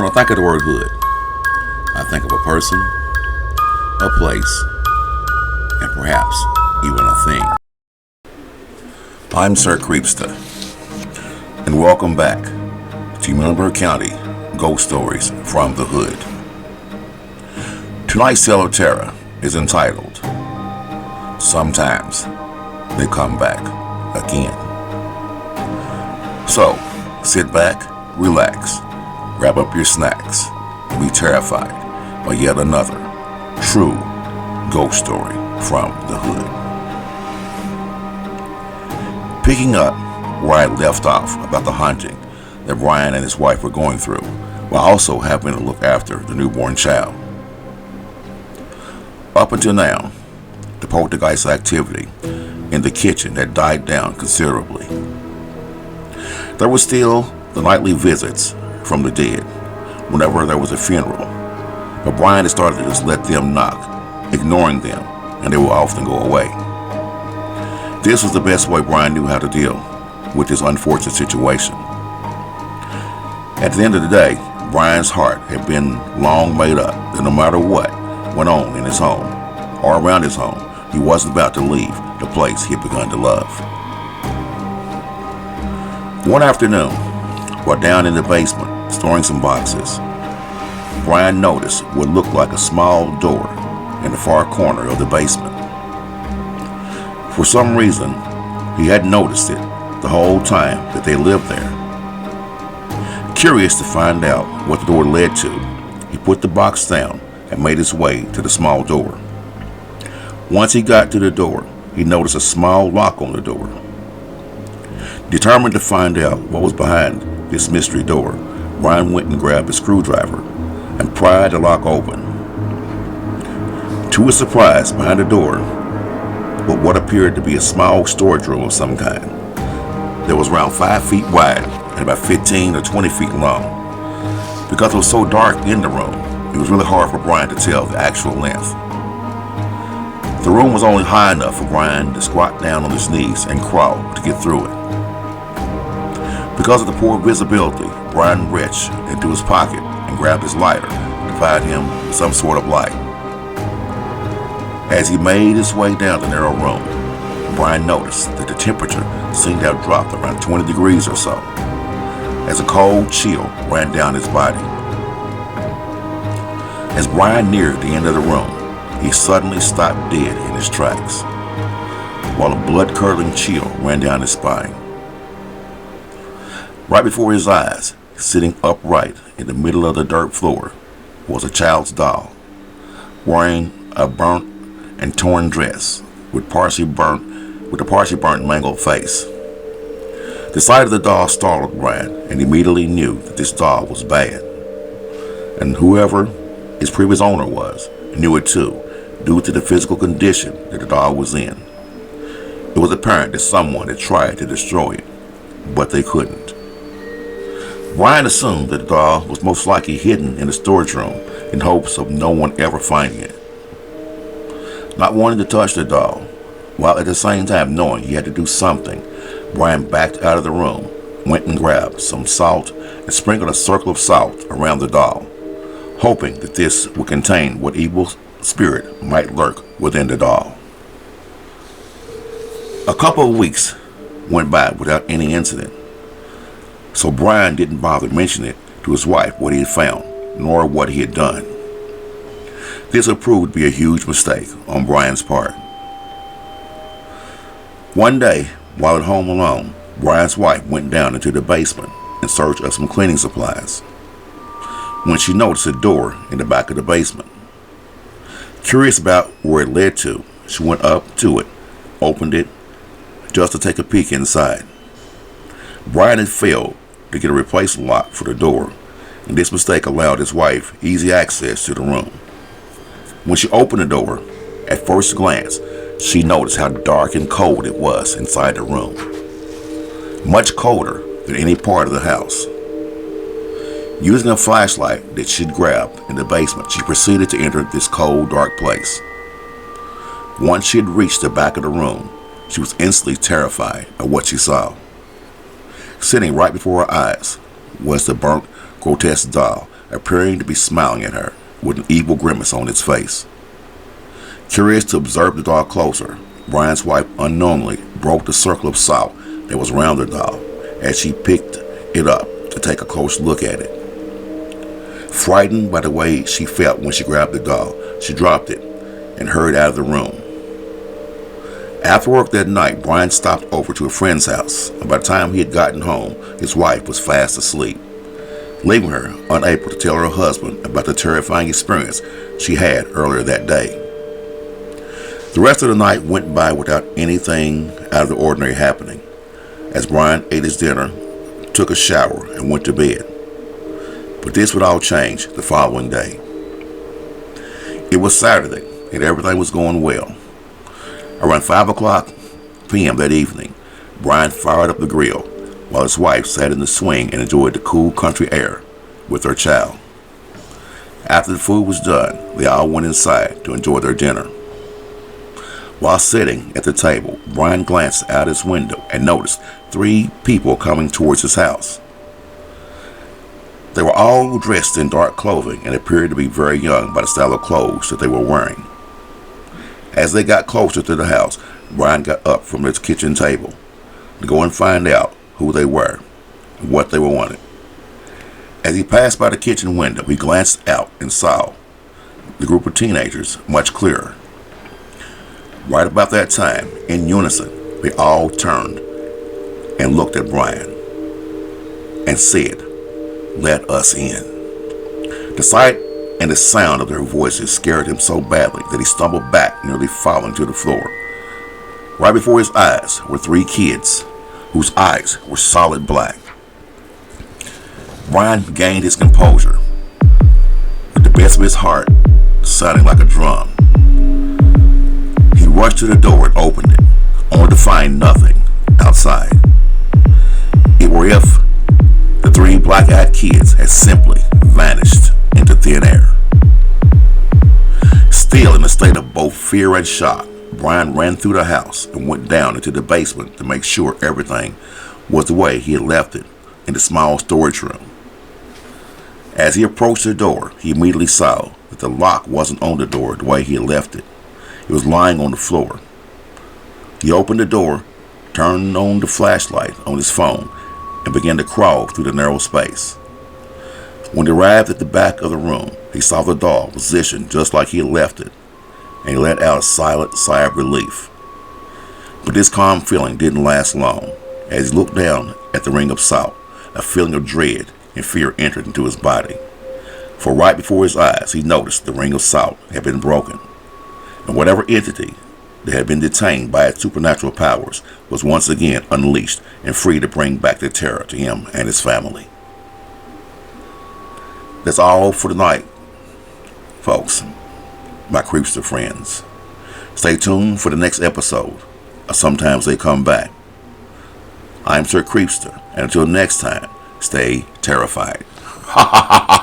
When I think of the word hood, I think of a person, a place, and perhaps even a thing. I'm Sir Creepsta, and welcome back to Muhlenberg County Ghost Stories from the Hood. Tonight's tale of terror is entitled, Sometimes They Come Back Again. So, sit back, relax, grab up your snacks, and be terrified by yet another true ghost story from the hood. Picking up where I left off about the haunting that Brian and his wife were going through, while also having to look after the newborn child. Up until now, the poltergeist activity in the kitchen had died down considerably. There were still the nightly visits from the dead whenever there was a funeral, but Brian had started to just let them knock, ignoring them, and they would often go away. This was the best way Brian knew how to deal with this unfortunate situation. At the end of the day, Brian's heart had been long made up that no matter what went on in his home or around his home, he wasn't about to leave the place he had begun to love. One afternoon, while down in the basement storing some boxes, Brian noticed what looked like a small door in the far corner of the basement. For some reason, he hadn't noticed it the whole time that they lived there. Curious to find out what the door led to, he put the box down and made his way to the small door. Once he got to the door, he noticed a small lock on the door. Determined to find out what was behind this mystery door, Brian went and grabbed a screwdriver and pried the lock open. To his surprise, behind the door was what appeared to be a small storage room of some kind that was around 5 feet wide and about 15 or 20 feet long. Because it was so dark in the room, it was really hard for Brian to tell the actual length. The room was only high enough for Brian to squat down on his knees and crawl to get through it. Because of the poor visibility, Brian reached into his pocket and grabbed his lighter to provide him some sort of light. As he made his way down the narrow room, Brian noticed that the temperature seemed to have dropped around 20 degrees or so, as a cold chill ran down his body. As Brian neared the end of the room, he suddenly stopped dead in his tracks, while a blood-curdling chill ran down his spine. Right before his eyes, sitting upright in the middle of the dirt floor, was a child's doll, wearing a burnt and torn dress with a partially burnt mangled face. The sight of the doll startled Brian, and immediately knew that this doll was bad. And whoever his previous owner was knew it too, due to the physical condition that the doll was in. It was apparent that someone had tried to destroy it, but they couldn't. Brian assumed that the doll was most likely hidden in the storage room in hopes of no one ever finding it. Not wanting to touch the doll, while at the same time knowing he had to do something, Brian backed out of the room, went and grabbed some salt, and sprinkled a circle of salt around the doll, hoping that this would contain what evil spirit might lurk within the doll. A couple of weeks went by without any incident, so Brian didn't bother mentioning it to his wife what he had found, nor what he had done. This would prove to be a huge mistake on Brian's part. One day, while at home alone, Brian's wife went down into the basement in search of some cleaning supplies, when she noticed a door in the back of the basement. Curious about where it led to, she went up to it, opened it, just to take a peek inside. Brian had failed to get a replacement lock for the door, and this mistake allowed his wife easy access to the room. When she opened the door, at first glance, she noticed how dark and cold it was inside the room. Much colder than any part of the house. Using a flashlight that she'd grabbed in the basement, she proceeded to enter this cold, dark place. Once she had reached the back of the room, she was instantly terrified of what she saw. Sitting right before her eyes was the burnt, grotesque doll appearing to be smiling at her with an evil grimace on its face. Curious to observe the doll closer, Brian's wife unknowingly broke the circle of salt that was around the doll as she picked it up to take a close look at it. Frightened by the way she felt when she grabbed the doll, she dropped it and hurried out of the room. After work that night, Brian stopped over to a friend's house, and by the time he had gotten home, his wife was fast asleep, leaving her unable to tell her husband about the terrifying experience she had earlier that day. The rest of the night went by without anything out of the ordinary happening, as Brian ate his dinner, took a shower, and went to bed. But this would all change the following day. It was Saturday, and everything was going well. Around 5 o'clock p.m. that evening, Brian fired up the grill while his wife sat in the swing and enjoyed the cool country air with their child. After the food was done, they all went inside to enjoy their dinner. While sitting at the table, Brian glanced out his window and noticed 3 people coming towards his house. They were all dressed in dark clothing and appeared to be very young by the style of clothes that they were wearing. As they got closer to the house, Brian got up from his kitchen table to go and find out who they were and what they wanted. As he passed by the kitchen window, he glanced out and saw the group of teenagers much clearer. Right about that time, in unison, they all turned and looked at Brian and said, "Let us in." The sight and the sound of their voices scared him so badly that he stumbled back, nearly falling to the floor. Right before his eyes were 3 kids whose eyes were solid black. Brian gained his composure, with the best of his heart sounding like a drum. He rushed to the door and opened it, only to find nothing outside. It were if the 3 black-eyed kids had simply vanished into thin air. Still in a state of both fear and shock, Brian ran through the house and went down into the basement to make sure everything was the way he had left it in the small storage room. As he approached the door, he immediately saw that the lock wasn't on the door the way he had left it. It was lying on the floor. He opened the door, turned on the flashlight on his phone, and began to crawl through the narrow space. When he arrived at the back of the room, he saw the doll positioned just like he had left it, and he let out a silent sigh of relief. But this calm feeling didn't last long. As he looked down at the ring of salt, a feeling of dread and fear entered into his body. For right before his eyes, he noticed the ring of salt had been broken, and whatever entity that had been detained by its supernatural powers was once again unleashed and free to bring back the terror to him and his family. That's all for tonight, folks, my Creepsta friends. Stay tuned for the next episode of Sometimes They Come Back. I'm Sir Creepsta, and until next time, stay terrified. Ha ha ha ha!